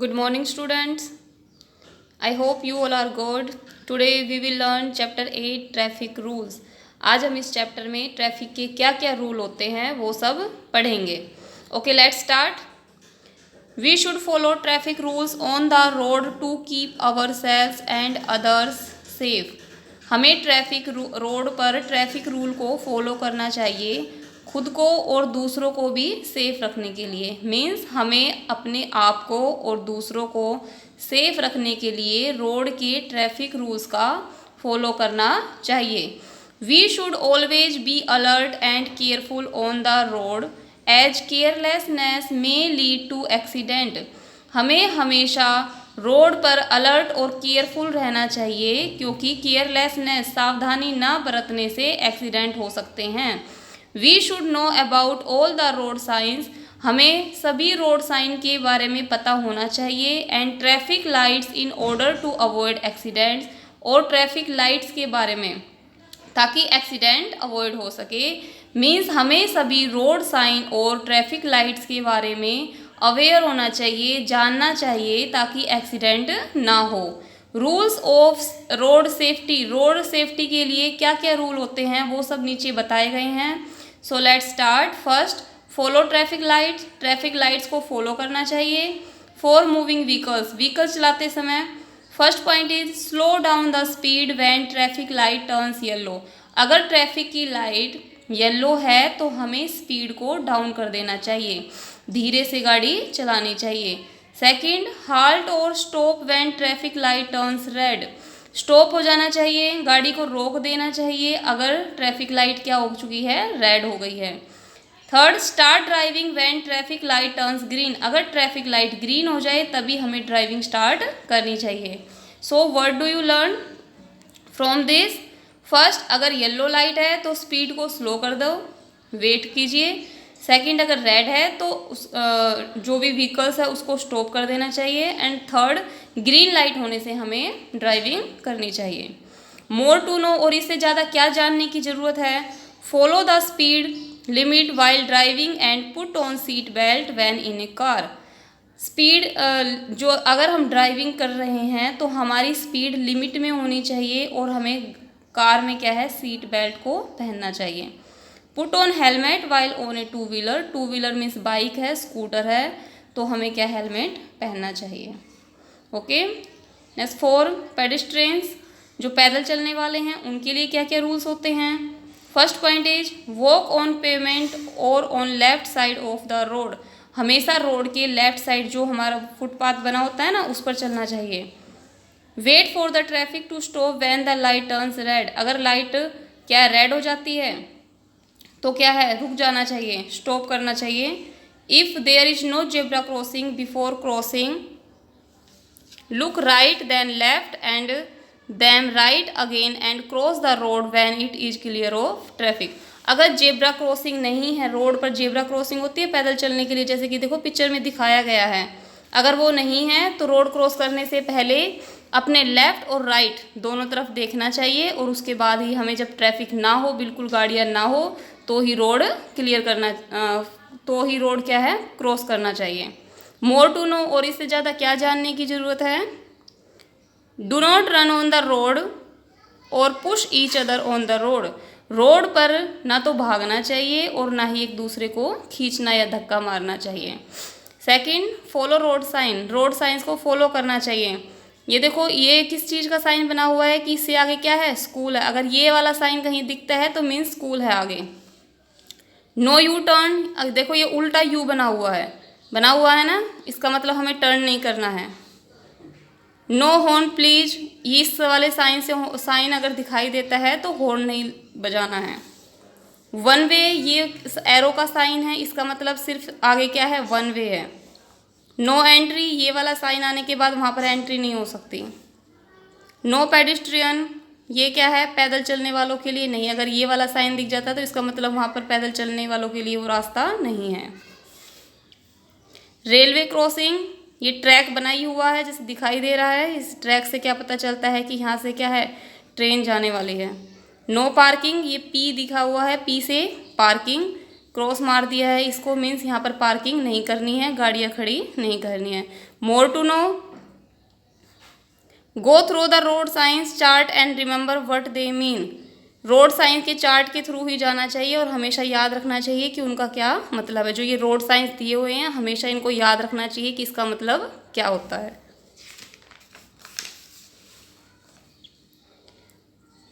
Good morning, students. I hope you all are good. Today we will learn chapter 8 traffic rules. आज हम इस chapter में traffic के क्या क्या रूल होते हैं वो सब पढ़ेंगे. Okay, let's start. We should follow traffic rules on the road to keep ourselves and others safe. हमें ट्रैफिक रोड पर ट्रैफिक रूल को फॉलो करना चाहिए खुद को और दूसरों को भी सेफ रखने के लिए. मीन्स हमें अपने आप को और दूसरों को सेफ रखने के लिए रोड के ट्रैफिक रूल्स का फॉलो करना चाहिए. We should always be alert and careful on the road as carelessness may lead to accident. हमें हमेशा रोड पर अलर्ट और केयरफुल रहना चाहिए क्योंकि केयरलेसनेस सावधानी न बरतने से एक्सीडेंट हो सकते हैं. We should know about all the road signs. हमें सभी रोड साइन के बारे में पता होना चाहिए. And traffic lights in order to avoid accidents. और ट्रैफिक लाइट्स के बारे में ताकि एक्सीडेंट अवॉइड हो सके. मीन्स हमें सभी रोड साइन और ट्रैफिक लाइट्स के बारे में अवेयर होना चाहिए, जानना चाहिए ताकि एक्सीडेंट ना हो. Rules of road safety. Road safety के लिए क्या क्या रूल होते हैं वो सब नीचे बताए गए हैं. So let's start. First, follow traffic lights. Traffic lights को फॉलो करना चाहिए. For moving vehicles. व्हीकल चलाते समय first point is slow down the speed when traffic light turns yellow. अगर ट्रैफिक की लाइट येलो है तो हमें स्पीड को डाउन कर देना चाहिए, धीरे से गाड़ी चलानी चाहिए. सेकंड, हाल्ट और stop when traffic light turns red. Stop हो जाना चाहिए, गाड़ी को रोक देना चाहिए अगर ट्रैफिक लाइट क्या हो चुकी है, रेड हो गई है. Third, start driving when traffic light turns green. अगर ट्रैफिक लाइट ग्रीन हो जाए तभी हमें ड्राइविंग स्टार्ट करनी चाहिए. So what do you learn from this? First, अगर येलो लाइट है तो स्पीड को स्लो कर दो, वेट कीजिए. सेकंड, अगर रेड है तो जो भी व्हीकल्स है उसको स्टॉप कर देना चाहिए. एंड थर्ड, ग्रीन लाइट होने से हमें ड्राइविंग करनी चाहिए. More to know. और इससे ज़्यादा क्या जानने की ज़रूरत है? Follow the speed limit while driving and put on seat belt when in a car. Speed जो अगर हम ड्राइविंग कर रहे हैं तो हमारी स्पीड लिमिट में होनी चाहिए और हमें कार में क्या है, सीट बेल्ट को पहनना चाहिए. Put on helmet while on A two wheeler. Two wheeler means bike है, स्कूटर है, तो हमें क्या हेलमेट पहनना चाहिए. ओके. Next, for pedestrians. जो पैदल चलने वाले हैं उनके लिए क्या क्या रूल्स होते हैं? First point is walk on pavement और on left side of the road. हमेशा रोड के लेफ्ट साइड जो हमारा फुटपाथ बना होता है ना, उस पर चलना चाहिए. Wait for the traffic to stop when the light turns red. अगर लाइट क्या रेड हो जाती है तो क्या है, रुक जाना चाहिए, स्टॉप करना चाहिए. If there is no zebra crossing before crossing look right then left and then right again and cross the road when it is clear of traffic. अगर जेब्रा क्रॉसिंग नहीं है, रोड पर जेब्रा क्रॉसिंग होती है पैदल चलने के लिए, जैसे कि देखो पिक्चर में दिखाया गया है, अगर वो नहीं है तो रोड क्रॉस करने से पहले अपने लेफ़्ट और राइट दोनों तरफ देखना चाहिए और उसके बाद ही हमें जब ट्रैफिक ना हो, बिल्कुल गाड़ियाँ ना हो, तो ही रोड क्लियर करना तो ही रोड क्या है, क्रॉस करना चाहिए. More to know. और इससे ज़्यादा क्या जानने की ज़रूरत है? Do not run on the road और push each other on the road. Road पर ना तो भागना चाहिए और ना ही एक दूसरे को खींचना या धक्का मारना चाहिए. Second, follow road sign. Road signs को फॉलो करना चाहिए. ये देखो, ये किस चीज़ का साइन बना हुआ है कि इससे आगे क्या है, स्कूल है. अगर ये वाला साइन कहीं दिखता है तो मीन्स स्कूल है आगे. No U turn. देखो ये उल्टा यू बना हुआ है ना, इसका मतलब हमें टर्न नहीं करना है. No horn please. इस वाले साइन से साइन अगर दिखाई देता है तो हॉर्न नहीं बजाना है. वन वे, ये एरो का साइन है, इसका मतलब सिर्फ आगे क्या है, वन वे है. नो एंट्री, ये वाला साइन आने के बाद वहाँ पर एंट्री नहीं हो सकती. नो पेडेस्ट्रियन, ये क्या है, पैदल चलने वालों के लिए नहीं. अगर ये वाला साइन दिख जाता है तो इसका मतलब वहाँ पर पैदल चलने वालों के लिए वो रास्ता नहीं है. रेलवे क्रॉसिंग, ये ट्रैक बनाई हुआ है जैसे दिखाई दे रहा है, इस ट्रैक से क्या पता चलता है कि यहाँ से क्या है, ट्रेन जाने वाली है. नो पार्किंग, ये पी दिखा हुआ है, पी से पार्किंग. क्रॉस मार दिया है, इसको मीन्स यहाँ पर पार्किंग नहीं करनी है, गाड़ियाँ खड़ी नहीं करनी है। More to know, go through the road signs chart and remember what they mean. Road signs के चार्ट के थ्रू ही जाना चाहिए और हमेशा याद रखना चाहिए कि उनका क्या मतलब है। जो ये रोड साइंस दिए हुए हैं हमेशा इनको याद रखना चाहिए कि इसका मतलब क्या होता है।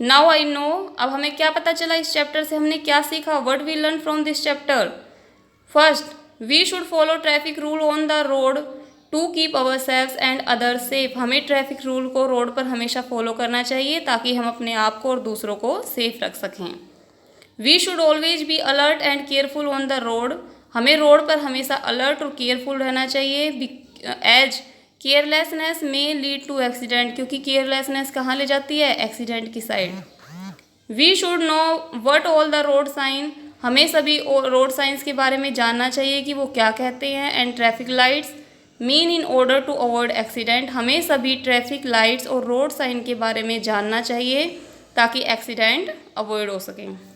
नाउ आई नो, अब हमें क्या पता चला इस चैप्टर से, हमने क्या सीखा। What we learn from this chapter. First, we should follow traffic rule on the road to keep ourselves and others safe. हमें ट्रैफिक रूल को रोड पर हमेशा फॉलो करना चाहिए ताकि हम अपने आप को और दूसरों को सेफ रख सकें। We should always be alert and careful on the road. हमें रोड पर हमेशा अलर्ट और केयरफुल रहना चाहिए। As carelessness may lead to accident, क्योंकि केयरलेसनेस कहाँ ले जाती है, एक्सीडेंट की side. We should know what all the road sign. हमें सभी रोड साइंस के बारे में जानना चाहिए कि वो क्या कहते हैं। And traffic lights mean in order to avoid accident. हमें सभी ट्रैफिक लाइट्स और रोड साइन के बारे में जानना चाहिए ताकि एक्सीडेंट अवॉइड हो सकें।